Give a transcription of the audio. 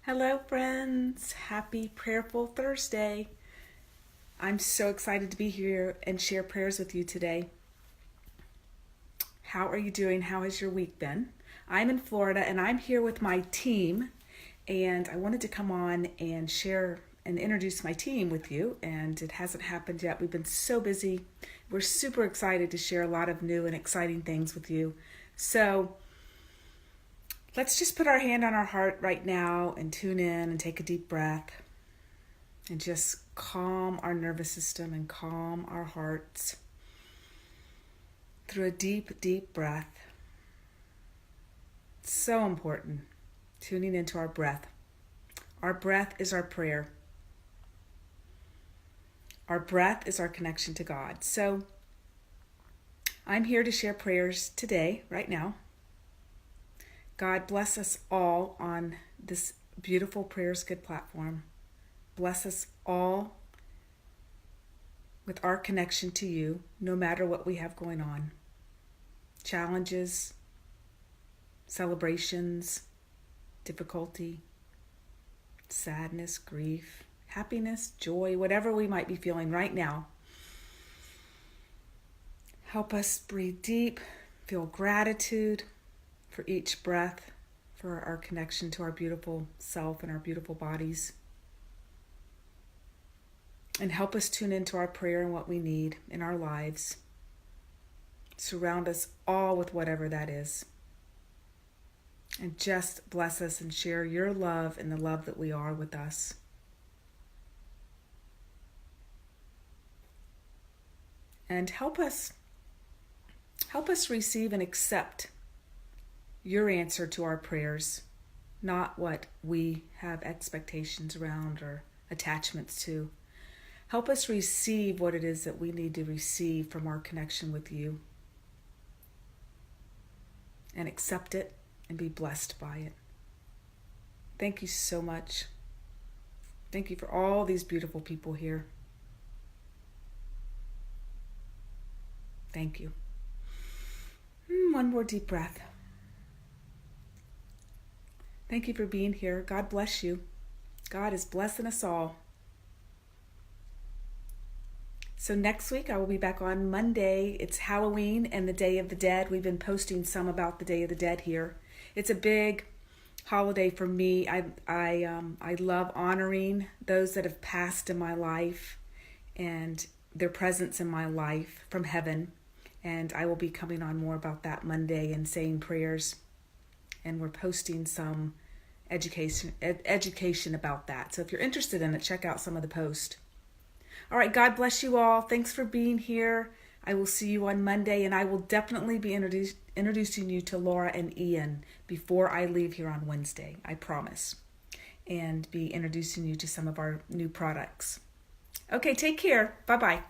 Hello, friends. Happy Prayerful Thursday. I'm so excited to be here and share prayers with you today. How are you doing? How has your week been? I'm in Florida and I'm here with my team, and I wanted to come on and share and introduce my team with you, and it hasn't happened yet. We've been so busy. We're super excited to share a lot of new and exciting things with you. So let's just put our hand on our heart right now and tune in and take a deep breath and just calm our nervous system and calm our hearts through a deep, deep breath. So important, tuning into our breath. Our breath is our prayer. Our breath is our connection to God. So I'm here to share prayers today, right now. God bless us all on this beautiful Prayers Good platform. Bless us all with our connection to you, no matter what we have going on. Challenges, celebrations, difficulty, sadness, grief, happiness, joy, whatever we might be feeling right now. Help us breathe deep, feel gratitude for each breath, for our connection to our beautiful self and our beautiful bodies. And help us tune into our prayer and what we need in our lives. Surround us all with whatever that is. And just bless us and share your love and the love that we are with us. And help us receive and accept your answer to our prayers, not what we have expectations around or attachments to. Help us receive what it is that we need to receive from our connection with you, and accept it and be blessed by it. Thank you so much. Thank you for all these beautiful people here. Thank you. One more deep breath. Thank you for being here. God bless you. God is blessing us all. So next week I will be back on Monday. It's Halloween and the Day of the Dead. We've been posting some about the Day of the Dead here. It's a big holiday for me. I love honoring those that have passed in my life and their presence in my life from heaven. And I will be coming on more about that Monday and saying prayers. And we're posting some education about that. So if you're interested in it, check out some of the posts. All right, God bless you all. Thanks for being here. I will see you on Monday, and I will definitely be introducing you to Laura and Ian before I leave here on Wednesday, I promise, and be introducing you to some of our new products. Okay, take care. Bye-bye.